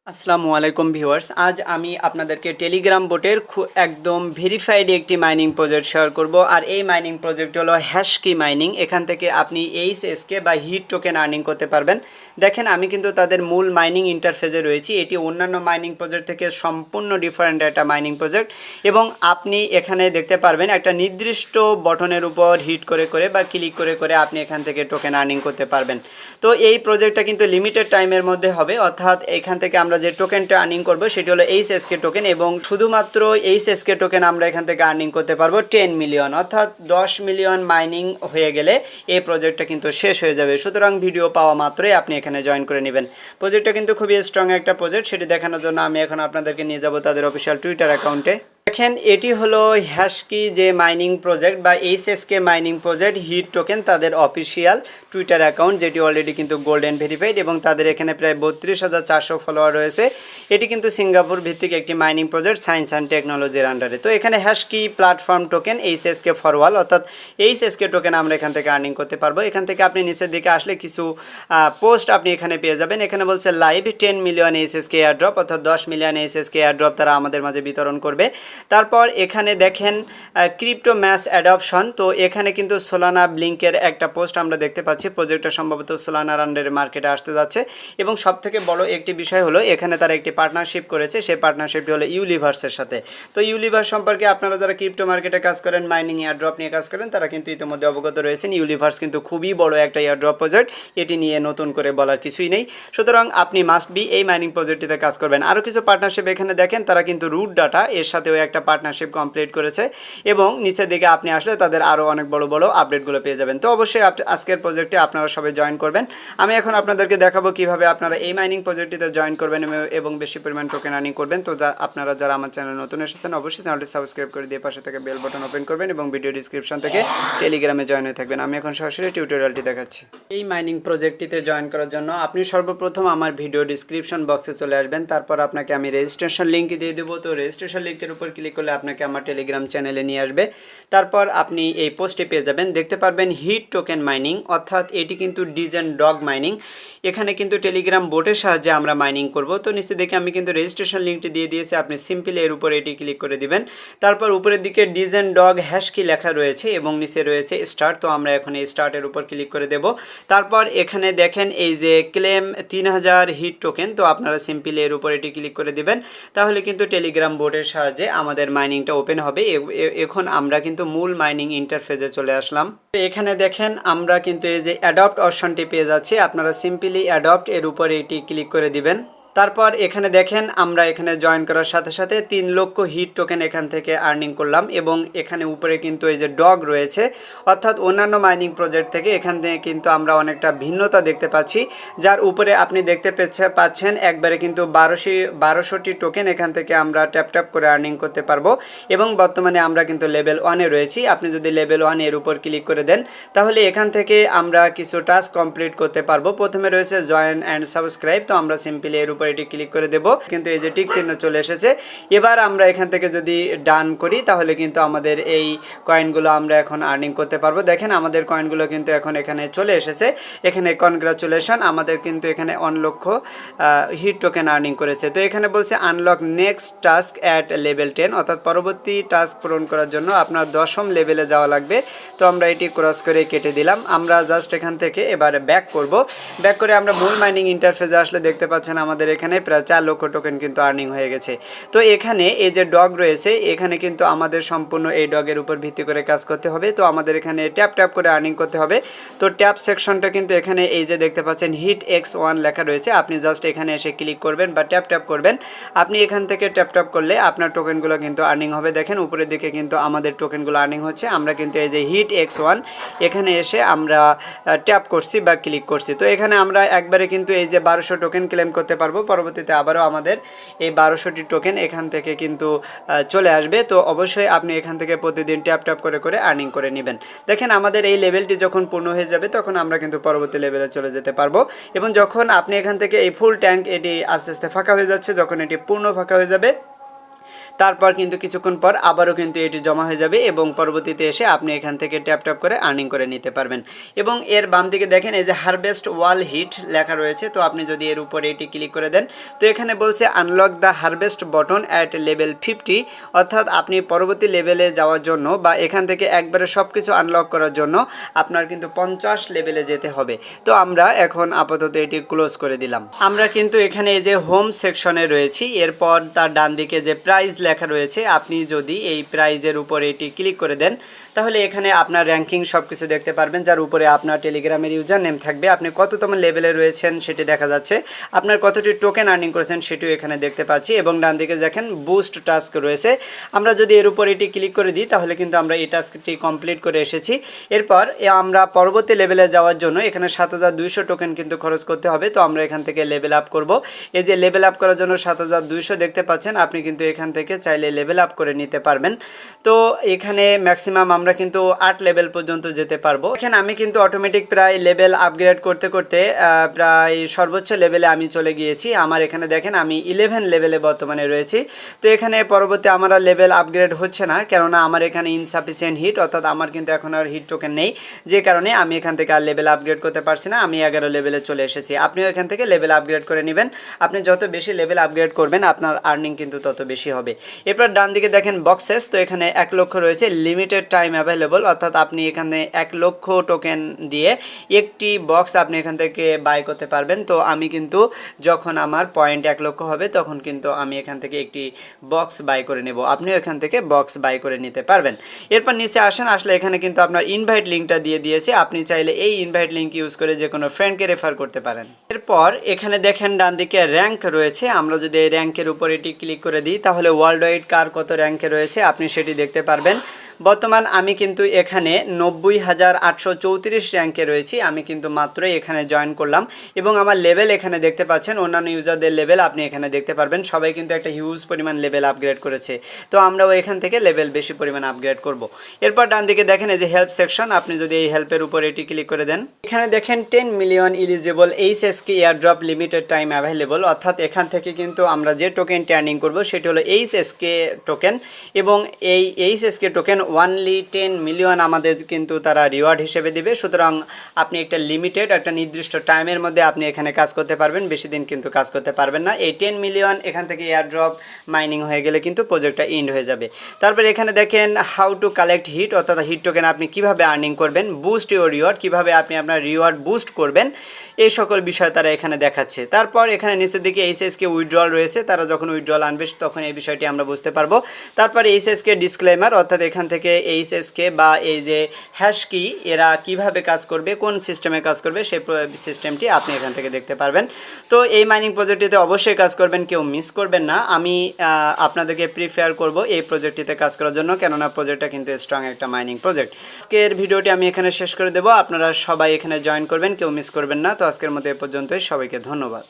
আসসালামু আলাইকুম ভিউয়ার্স, আজ আমি আপনাদেরকে টেলিগ্রাম বোটের একদম ভেরিফাইড একটি মাইনিং প্রজেক্ট শেয়ার করব। আর এই মাইনিং প্রজেক্ট হলো হ্যাশকি মাইনিং। এখান থেকে আপনি এইচএসকে বা হিট টোকেন আর্নিং করতে পারবেন। দেখেন, আমি কিন্তু তাদের মূল মাইনিং ইন্টারফেসে রয়েছি। এটি অন্যান্য মাইনিং প্রজেক্ট থেকে সম্পূর্ণ ডিফারেন্ট একটা মাইনিং প্রজেক্ট, এবং আপনি এখানে দেখতে পারবেন একটা নির্দিষ্ট বটনের উপর হিট করে করে বা ক্লিক করে করে আপনি এখান থেকে টোকেন আর্নিং করতে পারবেন। তো এই প্রজেক্টটা কিন্তু লিমিটেড টাইমের মধ্যে হবে, অর্থাৎ এখান থেকে আমরা যে টোকেনটা আর্নিং করব সেটি হলো এইচএসকে টোকেন, এবং শুধুমাত্র এইচএসকে টোকেন আমরা এখান থেকে আর্নিং করতে পারবো 10 মিলিয়ন, অর্থাৎ 10 মিলিয়ন মাইনিং হয়ে গেলে এই প্রজেক্টটা কিন্তু শেষ হয়ে যাবে। সুতরাং ভিডিও পাওয়া মাত্রই আপনি এখানে জয়েন করে নেবেন। প্রজেক্টটা কিন্তু খুবই স্ট্রং একটা প্রজেক্ট, সেটি দেখানোর জন্য আমি এখন আপনাদেরকে নিয়ে যাব তাদের অফিসিয়াল টুইটার অ্যাকাউন্টে। দেখেন, এটি হলো হ্যাশকি যে মাইনিং প্রজেক্ট বা HSK mining project hit token, তাদের অফিসিয়াল টুইটার অ্যাকাউন্ট, যেটি অলরেডি কিন্তু গোল্ডেন ভেরিফাইড, এবং তাদের এখানে প্রায় 32,400 ফলোয়ার রয়েছে। এটি কিন্তু সিঙ্গাপুর ভিত্তিক একটি মাইনিং প্রজেক্ট সায়েন্স অ্যান্ড টেকনোলজির আন্ডারে। তো এখানে হ্যাশকি প্ল্যাটফর্ম টোকেন এইচএসকে ফরওয়াল, অর্থাৎ এইচএসকে টোকেন আমরা এখান থেকে আর্নিং করতে পারবো। এখান থেকে আপনি নিচের দিকে আসলে কিছু পোস্ট আপনি এখানে পেয়ে যাবেন। এখানে বলছে লাইভ 10 মিলিয়ন এইচএসকে এয়ারড্রপ, অর্থাৎ 10 মিলিয়ন এইচএসকে এয়ারড্রপ তারা আমাদের মাঝে বিতরণ করবে। তারপর এখানে দেখেন ক্রিপ্টো ম্যাস অ্যাডপশন। তো এখানে কিন্তু সোলানা ব্লিঙ্কের একটা পোস্ট আমরা দেখতে পাচ্ছি। প্রজেক্টটা সম্ভবত সোলানার আন্ডারে মার্কেটে আসতে যাচ্ছে, এবং সবথেকে বড় একটি বিষয় হলো এখানে তারা একটি পার্টনারশিপ করেছে। সেই পার্টনারশিপটি হলো ইউলিভার্সের সাথে। তো ইউলিভার্স সম্পর্কে আপনারা যারা ক্রিপ্টো মার্কেটে কাজ করেন, মাইনিং এয়ারড্রপ নিয়ে কাজ করেন, তারা কিন্তু ইতিমধ্যে অবগত রয়েছেন। ইউলিভার্স কিন্তু খুবই বড় একটা এয়ারড্রপ প্রজেক্ট, এটি নিয়ে নতুন করে বলার কিছুই নেই। সুতরাং আপনি মাস্ট বি এই মাইনিং প্রজেক্টটিতে কাজ করবেন। আরও কিছু পার্টনারশিপ এখানে দেখেন, তারা কিন্তু রুট ডাটা এর সাথেও একটা পার্টনারশিপ কমপ্লিট করেছে, এবং নিচের দিকে আপনি আসলে তাদের আরও অনেক বড় বড় আপডেটগুলো পেয়ে যাবেন। তো অবশ্যই আজকের প্রজেক্টে আপনারা সবাই জয়েন করবেন। আমি এখন আপনাদেরকে দেখাবো কিভাবে আপনারা এই মাইনিং প্রজেক্টটিতে জয়েন করবেন এবং বেশি পরিমাণ টোকেন আর্নিং করবেন। তো আপনারা যারা আমার চ্যানেল নতুন এসেছেন, অবশ্যই চ্যানেলটি সাবস্ক্রাইব করে দিয়ে পাশে থেকে বেল বাটন ওপেন করবেন, এবং ভিডিও ডিসক্রিপশন থেকে টেলিগ্রামে জয়েন হয়ে থাকবেন। আমি এখন সরাসরি টিউটোরিয়ালটি দেখাচ্ছি। এই মাইনিং প্রজেক্টটিতে জয়েন করার জন্য আপনি সর্বপ্রথম আমার ভিডিও ডিসক্রিপশন বক্সে চলে আসবেন। তারপর আপনাকে আমি রেজিস্ট্রেশন লিঙ্ক দিয়ে দেবো। তো রেজিস্ট্রেশন লিঙ্কের উপর ক্লিক করলে আপনাকে আমার টেলিগ্রাম চ্যানেলে নিয়ে আসবে। তারপর আপনি এই পোস্টে পেয়ে যাবেন, দেখতে পারবেন হিট টোকেন মাইনিং, অর্থাৎ এটি কিন্তু ডিজেন ডগ মাইনিং। এখানে কিন্তু টেলিগ্রাম বোটের সাহায্যে আমরা মাইনিং করব। তো নিচে দেখে আমি কিন্তু রেজিস্ট্রেশন লিঙ্কটি দিয়ে দিয়েছি, আপনি সিম্পলি এর উপর এটি ক্লিক করে দিবেন। তারপর উপরের দিকে ডিজেন ডগ হ্যাশকি লেখা রয়েছে, এবং নিচে রয়েছে স্টার্ট। তো আমরা এখন এই স্টার্টের উপর ক্লিক করে দেব। তারপর এখানে দেখেন এই যে ক্লেম 3000 হিট টোকেন, তো আপনারা সিম্পলি এর উপর এটি ক্লিক করে দিবেন। তাহলে কিন্তু টেলিগ্রাম বোটের সাহায্যে আমাদের মাইনিংটা ওপেন হবে। এখন আমরা কিন্তু মূল মাইনিং ইন্টারফেসে চলে আসলাম। এখানে দেখেন আমরা কিন্তু এই যে অ্যাডপ্ট অপশনটি পেয়ে যাচ্ছি। আপনারা সিম্পলি অ্যাডপ্ট এর উপর এটি ক্লিক করে দিবেন। তারপর এখানে দেখেন আমরা এখানে জয়েন করার সাথে সাথে 3 লক্ষ হিট টোকেন এখান থেকে আর্নিং করলাম, এবং এখানে উপরে কিন্তু এই যে ডগ রয়েছে, অর্থাৎ অন্যান্য মাইনিং প্রজেক্ট থেকে এখান থেকে কিন্তু আমরা অনেকটা ভিন্নতা দেখতে পাচ্ছি। যার উপরে আপনি দেখতে পাচ্ছেন একবারে কিন্তু 1200টি টোকেন এখান থেকে আমরা ট্যাপ করে আর্নিং করতে পারবো, এবং বর্তমানে আমরা কিন্তু লেভেল 1-এ রয়েছি। আপনি যদি লেভেল 1 এর উপর ক্লিক করে দেন, তাহলে এখান থেকে আমরা কিছু টাস্ক কমপ্লিট করতে পারবো। প্রথমে রয়েছে জয়েন অ্যান্ড সাবস্ক্রাইব, তো আমরা সিম্পলি এর উপর এটি ক্লিক করে দেব। কিন্তু এই যে টিক চিহ্ন চলে এসেছে। এবার আমরা এখান থেকে যদি ডান করি, তাহলে কিন্তু আমাদের এই কয়েনগুলো আমরা এখন আর্নিং করতে পারবো। দেখেন আমাদের কয়েনগুলো কিন্তু এখন এখানে চলে এসেছে। এখানে কনগ্রাচুলেশন, আমাদের কিন্তু এখানে 1 লক্ষ হিট টোকেন আর্নিং করেছে। তো এখানে বলছে unlock next task at level 10, অর্থাৎ পরবর্তী টাস্ক পূরণ করার জন্য আপনার 10ম লেভেলে যাওয়া লাগবে। তো আমরা এটি ক্রস করে কেটে দিলাম। আমরা জাস্ট এখান থেকে এবারে ব্যাক করব। ব্যাক করে আমরা মূল মাইনিং ইন্টারফেসে আসলে দেখতে পাচ্ছেন আমাদের এখানে প্রায় 4 লক্ষ টোকেন কিন্তু আর্নিং হয়ে গেছে। তো এখানে এই যে ডগ রয়েছে, এখানে কিন্তু আমাদের সম্পূর্ণ এই ডগের উপর ভিত্তি করে কাজ করতে হবে। তো আমাদের এখানে ট্যাপ করে আর্নিং করতে হবে। তো ট্যাপ সেকশনটা কিন্তু এখানে এই যে দেখতে পাচ্ছেন হিট X1 লেখা রয়েছে, আপনি জাস্ট এখানে এসে ক্লিক করবেন বা ট্যাপ করবেন। আপনি এখান থেকে ট্যাপ করলে আপনার টোকেনগুলো কিন্তু আর্নিং হবে। দেখেন উপরের দিকে কিন্তু আমাদের টোকেনগুলো আর্নিং হচ্ছে। আমরা কিন্তু এই যে হিট X1 এখানে এসে আমরা ট্যাপ করছি বা ক্লিক করছি। তো এখানে আমরা একবারে কিন্তু এই যে 1200 টোকেন ক্লেম করতে পারবো। পরবর্তীতে আবারও আমাদের এই 1200টি টোকেন এখান থেকে কিন্তু চলে আসবে। তো অবশ্যই আপনি এখান থেকে প্রতিদিন ট্যাপ করে আর্নিং করে নেবেন। দেখেন আমাদের এই লেভেলটি যখন পূর্ণ হয়ে যাবে, তখন আমরা কিন্তু পরবর্তী লেভেলে চলে যেতে পারবো। এবং যখন আপনি এখান থেকে এই ফুল ট্যাঙ্ক এটি আস্তে আস্তে ফাঁকা হয়ে যাচ্ছে, যখন এটি পূর্ণ ফাঁকা হয়ে যাবে, তারপর কিন্তু কিছুক্ষণ পর আবারও কিন্তু এটি জমা হয়ে যাবে এবং পরবর্তীতে এসে আপনি এখান থেকে ট্যাপ ট্যাপ করে আর্নিং করে নিতে পারবেন। এবং এর বাম দিকে দেখেন এই যে হারভেস্ট ওয়াল হিট লেখা রয়েছে, তো আপনি যদি এর উপরে এটি ক্লিক করে দেন তো এখানে বলছে unlock the harvest button at level 50, অর্থাৎ আপনি পরবর্তী লেভেলে যাওয়ার জন্য বা এখান থেকে একবারে সব কিছু আনলক করার জন্য আপনার কিন্তু 50 লেভেলে যেতে হবে। তো আমরা এখন আপাতত এটি ক্লোজ করে দিলাম। আমরা কিন্তু এখানে এই যে হোম সেকশনে রয়েছি, এরপর তার ডান দিকে যে প্রাইজ লেখা রয়েছে, আপনি যদি এই প্রাইজের উপরে এটি ক্লিক করে দেন তাহলে এখানে আপনার র্যাঙ্কিং সব কিছু দেখতে পারবেন, যার উপরে আপনার টেলিগ্রামের ইউজার নেম থাকবে, আপনি কততম লেভেলে রয়েছেন সেটি দেখা যাচ্ছে, আপনার কতটি টোকেন আর্নিং করেছেন সেটিও এখানে দেখতে পাচ্ছি। এবং ডান দিকে দেখেন বুস্ট টাস্ক রয়েছে, আমরা যদি এর উপর এটি ক্লিক করে দিই তাহলে কিন্তু আমরা এই টাস্কটি কমপ্লিট করে এসেছি। এরপর আমরা পরবর্তী লেভেলে যাওয়ার জন্য এখানে 7200 টোকেন কিন্তু খরচ করতে হবে। তো আমরা এখান থেকে লেভেল আপ করব। এই যে লেভেল আপ করার জন্য 7200 দেখতে পাচ্ছেন, আপনি কিন্তু এখান থেকে চাইলে লেভেল আপ করে নিতে পারবেন। তো এখানে ম্যাক্সিমাম আমরা কিন্তু 8 লেভেল পর্যন্ত যেতে পারবো। এখানে আমি কিন্তু অটোমেটিক প্রায় লেভেল আপগ্রেড করতে করতে প্রায় সর্বোচ্চ লেভেলে আমি চলে গিয়েছি। আমার এখানে দেখেন আমি 11 লেভেলে বর্তমানে রয়েছি। তো এখানে পরবর্তী আমার লেভেল আপগ্রেড হচ্ছে না, কেননা আমার এখানে ইনসাফিসিয়েন্ট হিট, অর্থাৎ আমার কিন্তু এখন আর হিট টোকেন নেই, যে কারণে আমি এখান থেকে আর লেভেল আপগ্রেড করতে পারছি না। আমি 11 লেভেলে চলে এসেছি। আপনিও এখান থেকে লেভেল আপগ্রেড করে নেবেন। আপনি যত বেশি লেভেল আপগ্রেড করবেন আপনার আর্নিং কিন্তু তত বেশি হবে। এরপর ডান দিকে দেখেন বক্সেস, তো এখানে 1 লক্ষ রয়েছে, লিমিটেড টাইম অ্যাভেলেবল, অর্থাৎ আপনি এখানে 1 লক্ষ টোকেন দিয়ে একটি বক্স আপনি এখান থেকে বাই করতে পারবেন। তো আমি কিন্তু যখন আমার পয়েন্ট 1 লক্ষ হবে তখন কিন্তু আমি এখান থেকে একটি বক্স বাই করে নেব। আপনিও এখান থেকে বক্স বাই করে নিতে পারবেন। এরপর নিচে আসেন, আসলে এখানে কিন্তু আপনার ইনভাইট লিঙ্কটা দিয়ে দিয়েছে, আপনি চাইলে এই ইনভাইট লিঙ্ক ইউজ করে যে কোনো ফ্রেন্ডকে রেফার করতে পারেন। এরপর এখানে দেখেন ডান দিকে র্যাঙ্ক রয়েছে, আমরা যদি এই র্যাঙ্কের উপর এটি ক্লিক করে দিই তাহলে ওয়ার্ল্ড ওয়াইড কার কত র্যাঙ্কে রয়েছে আপনি সেটি দেখতে পারবেন। বর্তমান আমি কিন্তু এখানে 90,834 র্যাঙ্কে রয়েছি। আমি কিন্তু মাত্রই এখানে জয়েন করলাম এবং আমার লেভেল এখানে দেখতে পাচ্ছেন, অন্যান্য ইউজারদের লেভেল আপনি এখানে দেখতে পারবেন। সবাই কিন্তু একটা হিউজ পরিমাণ লেভেল আপগ্রেড করেছে, তো আমরাও এখান থেকে লেভেল বেশি পরিমাণ আপগ্রেড করব। এরপর ডান দিকে দেখেন এই যে হেল্প সেকশন, আপনি যদি এই হেল্পের উপর এটি ক্লিক করে দেন এখানে দেখেন 10 million eligible HSK airdrop limited time available, অর্থাৎ এখান থেকে কিন্তু আমরা যে টোকেনটি আর্নিং করব সেটি হলো HSK টোকেন এবং এই HSK টোকেন ওয়ানলি 10 মিলিয়ন আমাদের কিন্তু তারা রিওয়ার্ড হিসেবে দিবে। সুতরাং আপনি একটা লিমিটেড একটা নির্দিষ্ট টাইমের মধ্যে আপনি এখানে কাজ করতে পারবেন, বেশি দিন কিন্তু কাজ করতে পারবেন না। এই 10 মিলিয়ন এখান থেকে এয়ারড্রপ মাইনিং হয়ে গেলে কিন্তু প্রজেক্টটা এন্ড হয়ে যাবে। তারপর এখানে দেখেন হাউ টু কালেক্ট হিট, অর্থাৎ হিট টোকেন আপনি কিভাবে আর্নিং করবেন, বুস্ট ইউর রিওয়ার্ড, কিভাবে আপনি আপনার রিওয়ার্ড বুস্ট করবেন, এই সকল বিষয় তারা এখানে দেখাচ্ছে। তারপর এখানে নিচের দিকে HSK উইথড্রল রয়েছে, তারা যখন উইথড্রল আনবে তখন এই বিষয়টি আমরা বুঝতে পারবো। তারপর HSK ডিসক্লেমার, অর্থাৎ এখান থেকে HSK বা এই যে হ্যাশ কি এরা কিভাবে কাজ করবে, কোন সিস্টেমে কাজ করবে সেই সিস্টেমটি আপনি এখান থেকে দেখতে পারবেন। তো এই মাইনিং প্রজেক্টটিতে অবশ্যই কাজ করবেন, কেউ মিস করবেন না। আমি আপনাদেরকে প্রিফেয়ার করব এই প্রজেক্টটিতে কাজ করার জন্য, কেননা প্রজেক্টটা কিন্তু স্ট্রং একটা মাইনিং প্রজেক্ট। আজকের ভিডিওটি আমি এখানে শেষ করে দেবো, আপনারা সবাই এখানে জয়েন করবেন, কেউ মিস করবেন না। তো আজকের মতো এ পর্যন্তই, সবাইকে ধন্যবাদ।